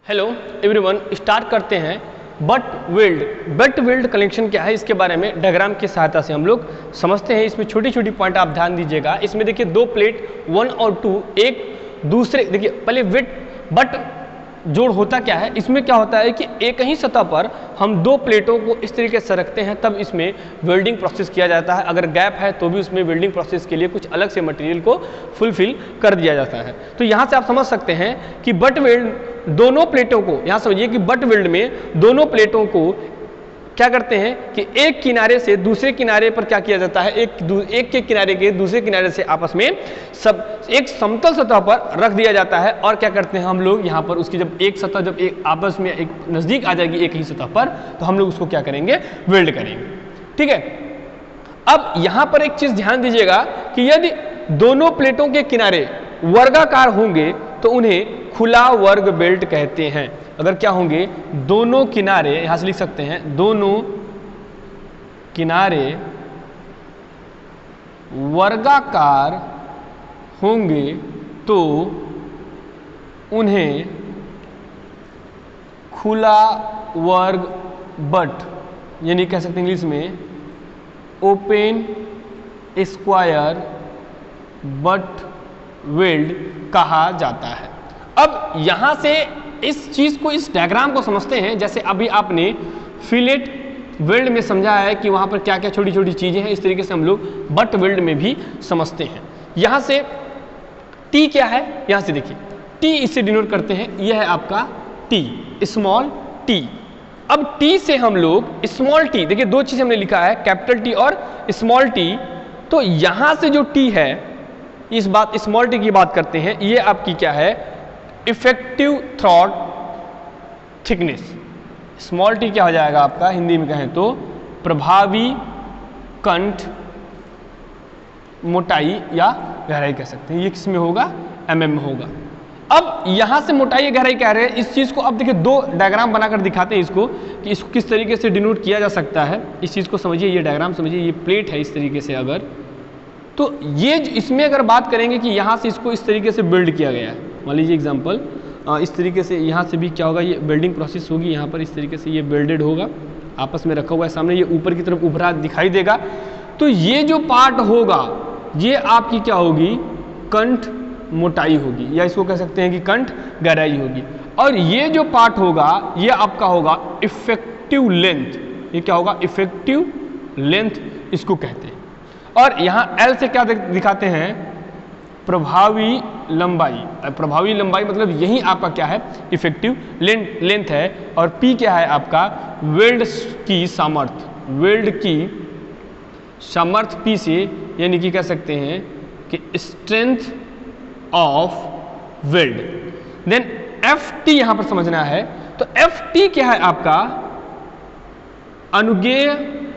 Hello everyone, start करते हैं butt weld connection क्या है इसके बारे में डायग्राम की सहायता से हम लोग समझते हैं। इसमें छोटी छोटी पॉइंट आप ध्यान दीजिएगा। इसमें देखिए दो प्लेट 1 और 2 एक दूसरे, देखिए पहले बट जोड़ होता क्या है, इसमें क्या होता है कि एक ही सतह पर हम दो प्लेटों को इस तरीके से रखते हैं, तब इसमें वेल्डिंग प्रोसेस किया जाता है। अगर गैप है तो भी उसमें वेल्डिंग प्रोसेस के लिए कुछ अलग से मटेरियल को फुलफिल कर दिया जाता है। तो यहाँ से आप समझ सकते हैं कि बट वेल्ड दोनों प्लेटों को, यहाँ समझिए कि बट वेल्ड में दोनों प्लेटों को क्या करते हैं कि एक किनारे से दूसरे किनारे पर क्या किया जाता है, एक के किनारे के दूसरे किनारे से आपस में एक समतल सतह पर रख दिया जाता है। और क्या करते हैं हम लोग यहाँ पर उसकी जब एक सतह जब एक आपस में एक नजदीक आ जाएगी एक ही सतह पर, तो हम लोग उसको क्या करेंगे, वेल्ड करेंगे। ठीक है। अब यहाँ पर एक चीज ध्यान दीजिएगा कि यदि दोनों प्लेटों के किनारे वर्गाकार होंगे तो उन्हें खुला वर्ग बेल्ट कहते हैं। अगर क्या होंगे, दोनों किनारे, यहां से लिख सकते हैं, दोनों किनारे वर्गाकार होंगे तो उन्हें खुला वर्ग बट, यानी कह सकते हैं इंग्लिश में ओपन स्क्वायर बट वेल्ड कहा जाता है। अब यहां से इस चीज को, इस डायग्राम को समझते हैं। जैसे अभी आपने फिलेट वेल्ड में समझा है कि वहां पर क्या क्या छोटी छोटी चीजें हैं, इस तरीके से हम लोग बट वेल्ड में भी समझते हैं। यहां से टी क्या है, यहां से देखिए टी इससे डिनोट करते हैं, यह है आपका टी, स्मॉल टी। अब टी से हम लोग स्मॉल टी, देखिए दो चीज हमने लिखा है, कैपिटल टी और स्मॉल टी। तो यहां से जो टी है, इस बात स्मॉल टी की बात करते हैं, ये आपकी क्या है, effective throat thickness. Small T क्या हो जाएगा आपका, हिंदी में कहें तो प्रभावी कंठ मोटाई या गहराई कह सकते हैं। ये किस में होगा, एमएम में होगा। अब यहां से मोटाई या गहराई कह रहे हैं, इस चीज को अब देखिए दो डायग्राम बनाकर दिखाते हैं इसको कि इसको किस तरीके से डिनोट किया जा सकता है। इस चीज को समझिए, ये डायग्राम समझिए, ये प्लेट है इस तरीके से, अगर तो ये इसमें अगर बात करेंगे कि यहाँ से इसको इस तरीके से बिल्ड किया गया है, मान लीजिए एग्जांपल इस तरीके से, यहाँ से भी क्या होगा, ये बिल्डिंग प्रोसेस होगी, यहाँ पर इस तरीके से ये बिल्डेड होगा, आपस में रखा हुआ है सामने, ये ऊपर की तरफ उभरा दिखाई देगा। तो ये जो पार्ट होगा ये आपकी क्या होगी, कंठ मोटाई होगी, या इसको कह सकते हैं कि कंठ गहराई होगी। और ये जो पार्ट होगा ये आपका होगा इफेक्टिव लेंथ। ये क्या होगा, इफेक्टिव लेंथ इसको कहते हैं। और यहाँ L से क्या दिखाते हैं, प्रभावी लंबाई। प्रभावी लंबाई मतलब यही आपका क्या है, इफेक्टिव लेंथ है। और P क्या है आपका, वेल्ड की सामर्थ्य, वेल्ड की सामर्थ्य P से, यानी कि कह सकते हैं कि strength of weld. Then FT यहां पर समझना है, तो FT क्या है आपका, अनुगेय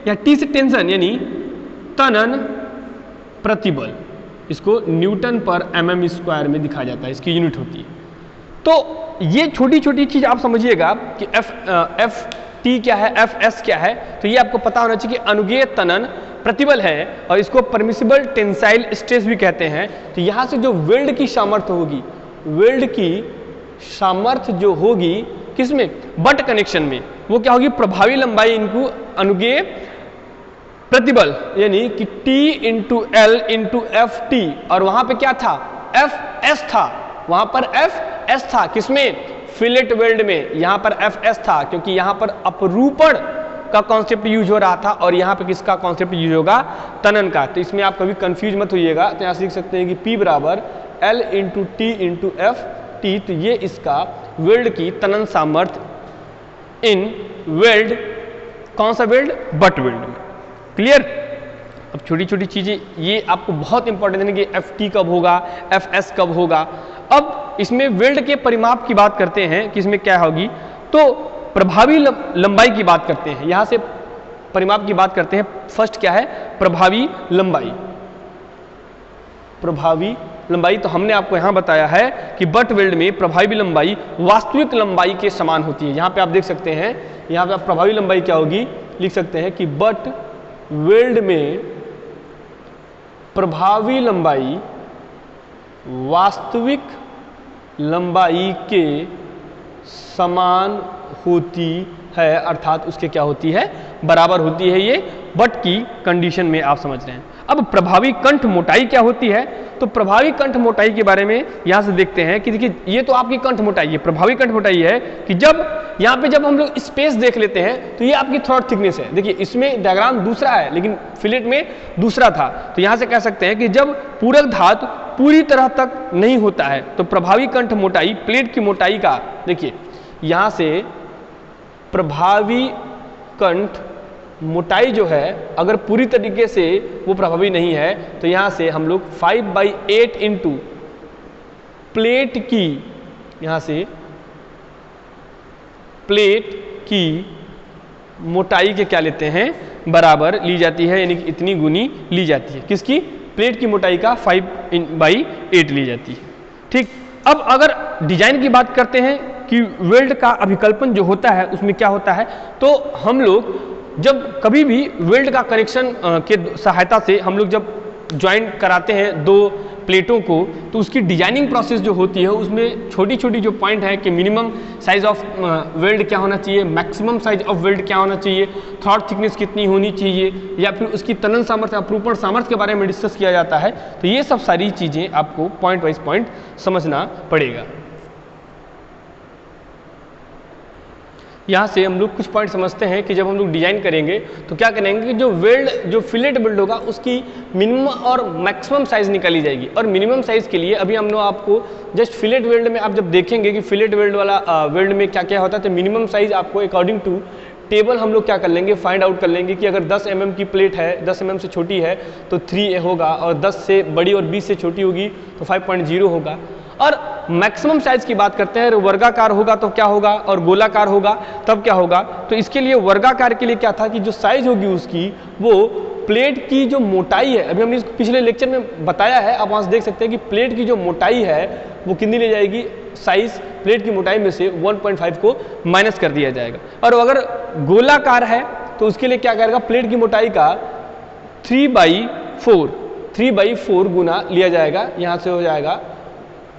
या T से टेंशन यानी तनन प्रतिबल, इसको न्यूटन पर mm स्क्वायर में दिखाया जाता है, इसकी यूनिट होती है। तो ये छोटी छोटी चीज आप समझिएगा कि FT क्या है, FS क्या है, तो ये आपको पता होना चाहिए कि अनुगेय तनन प्रतिबल है, और इसको परमिसिबल टेंसाइल स्ट्रेस भी कहते हैं। तो यहां से जो वेल्ड की सामर्थ्य होगी, वेल्ड की सामर्थ्य जो होगी किसमें, बट कनेक्शन में, वो क्या होगी, प्रभावी लंबाई इनको अनुगेय प्रतिबल, यानी कि T into L into FT। और वहां पे क्या था, FS था, वहां पर FS था, किसमें, फिलेट वेल्ड में। यहां पर FS था क्योंकि यहां पर अपरूपण का कॉन्सेप्ट यूज हो रहा था, और यहां पे किसका कॉन्सेप्ट यूज होगा, तनन का। तो इसमें आप कभी कंफ्यूज मत होइएगा। तो यहां से लिख सकते हैं कि P बराबर L into T into FT। तो ये इसका वेल्ड की तनन सामर्थ्य इन वेल्ड, कौन सा वेल्ड, बट वेल्ड में। क्लियर। अब छोटी छोटी चीजें ये आपको बहुत इंपॉर्टेंट है कि FT कब होगा, FS कब होगा। अब इसमें वेल्ड के परिमाप की बात करते हैं कि इसमें क्या होगी, तो प्रभावी लंबाई की बात करते हैं। यहां से परिमाप की बात करते हैं। फर्स्ट क्या है, प्रभावी लंबाई। प्रभावी लंबाई, तो हमने आपको यहां बताया है कि बट वेल्ड में प्रभावी लंबाई वास्तविक लंबाई के समान होती है। यहां पे आप देख सकते हैं, यहां पे आप प्रभावी लंबाई क्या होगी, लिख सकते हैं कि बट वेल्ड में प्रभावी लंबाई वास्तविक लंबाई के समान होती है, अर्थात उसके क्या होती है, बराबर होती है। ये बट की कंडीशन में आप समझ रहे हैं। अब प्रभावी कंठ मोटाई क्या होती है, तो प्रभावी कंठ मोटाई के बारे में यहां से देखते हैं कि देखिए ये तो आपकी कंठ मोटाई है, प्रभावी कंठ मोटाई है कि जब यहाँ पे जब हम लोग स्पेस देख लेते हैं तो ये आपकी थ्रॉट थिकनेस है। देखिए इसमें डायग्राम दूसरा है लेकिन फिलेट में दूसरा था, तो यहाँ से कह सकते हैं कि जब पूरक धातु पूरी तरह तक नहीं होता है तो प्रभावी कंठ मोटाई प्लेट की मोटाई का, देखिए यहाँ से प्रभावी कंठ मोटाई जो है अगर पूरी तरीके से वो प्रभावी नहीं है तो यहाँ से हम लोग 5/8 इंटू प्लेट की, यहाँ से प्लेट की मोटाई के क्या लेते हैं, बराबर ली जाती है, यानी कि इतनी गुनी ली जाती है। किसकी, प्लेट की मोटाई का 5/8 ली जाती है। ठीक, अब अगर डिजाइन की बात करते हैं कि वेल्ड का अभिकल्पन जो होता है उसमें क्या होता है, तो हम लोग जब कभी भी वेल्ड का कनेक्शन के सहायता से हम लोग जब ज्वाइन कराते हैं दो प्लेटों को, तो उसकी डिजाइनिंग प्रोसेस जो होती है उसमें छोटी छोटी जो पॉइंट है कि मिनिमम साइज ऑफ वेल्ड क्या होना चाहिए, मैक्सिमम साइज ऑफ वेल्ड क्या होना चाहिए, थ्रॉट थिकनेस कितनी होनी चाहिए, या फिर उसकी तनन सामर्थ्य, अपरूपण सामर्थ्य के बारे में डिस्कस किया जाता है। तो ये सब सारी चीज़ें आपको पॉइंट वाइज पॉइंट समझना पड़ेगा। यहाँ से हम लोग कुछ पॉइंट समझते हैं कि जब हम लोग डिजाइन करेंगे तो क्या करेंगे कि जो वेल्ड, जो फिलेट वेल्ड होगा उसकी मिनिमम और मैक्सिमम साइज निकाली जाएगी। और मिनिमम साइज के लिए अभी हम लोग आपको जस्ट फिलेट वेल्ड में आप जब देखेंगे कि फिलेट वेल्ड वाला वेल्ड में क्या क्या होता है, तो मिनिमम साइज आपको अकॉर्डिंग टू टेबल हम लोग क्या कर लेंगे, फाइंड आउट कर लेंगे कि अगर 10 mm की प्लेट है, 10 mm से छोटी है तो 3A होगा, और 10 से बड़ी और 20 से छोटी होगी तो 5.0 होगा। और मैक्सिमम साइज की बात करते हैं, वर्गाकार होगा तो क्या होगा, और गोलाकार होगा तब क्या होगा। तो इसके लिए वर्गाकार के लिए क्या था कि जो साइज होगी उसकी वो प्लेट की जो मोटाई है, अभी हमने इसको पिछले लेक्चर में बताया है, आप वहाँ से देख सकते हैं कि प्लेट की जो मोटाई है वो कितनी ले जाएगी, साइज प्लेट की मोटाई में से 1.5 को माइनस कर दिया जाएगा। और अगर गोलाकार है तो उसके लिए क्या करेगा, प्लेट की मोटाई का 3/4 गुना लिया जाएगा, यहाँ से हो जाएगा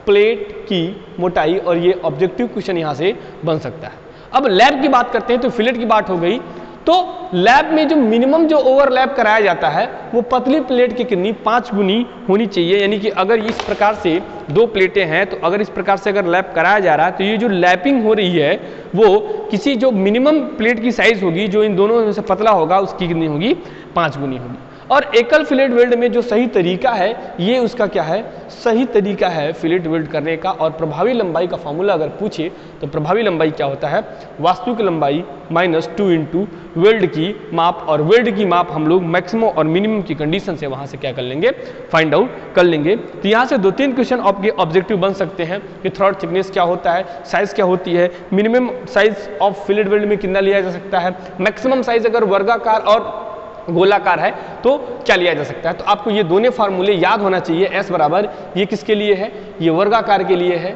प्लेट की मोटाई, और ये ऑब्जेक्टिव क्वेश्चन यहाँ से बन सकता है। अब लैब की बात करते हैं, तो फिलेट की बात हो गई, तो लैब में जो मिनिमम जो ओवरलैप कराया जाता है वो पतली प्लेट की कितनी, 5 गुनी होनी चाहिए। यानी कि अगर इस प्रकार से दो प्लेटें हैं तो अगर इस प्रकार से अगर लैप कराया जा रहा है तो ये जो लैपिंग हो रही है वो किसी जो मिनिमम प्लेट की साइज होगी जो इन दोनों में से पतला होगा उसकी कितनी होगी, 5 गुनी होगी। और एकल फिलेट वेल्ड में जो सही तरीका है ये उसका क्या है, सही तरीका है फिलेट वेल्ड करने का। और प्रभावी लंबाई का फॉर्मूला अगर पूछे तो प्रभावी लंबाई क्या होता है, वास्तविक लंबाई -2 इंटू वेल्ड की माप, और वेल्ड की माप हम लोग मैक्सिमम और मिनिमम की कंडीशन से वहां से क्या कर लेंगे, फाइंड आउट कर लेंगे। तो यहाँ से 2-3 क्वेश्चन आपके ऑब्जेक्टिव बन सकते हैं कि थ्रॉट थिकनेस क्या होता है, साइज क्या होती है, minimum size of fillet weld में कितना लिया जा सकता है, मैक्सिमम साइज अगर वर्गाकार और गोलाकार है तो क्या लिया जा सकता है। तो आपको ये दोनों फार्मूले याद होना चाहिए। S बराबर ये किसके लिए है, ये वर्गाकार के लिए है,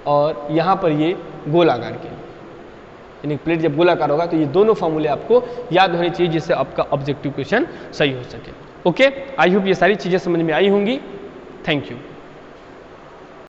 और यहाँ पर ये गोलाकार के लिए, यानी प्लेट जब गोलाकार होगा तो ये दोनों फार्मूले आपको याद होने चाहिए जिससे आपका ऑब्जेक्टिव क्वेश्चन सही हो सके। ओके, आई होप ये सारी चीज़ें समझ में आई होंगी। Thank you.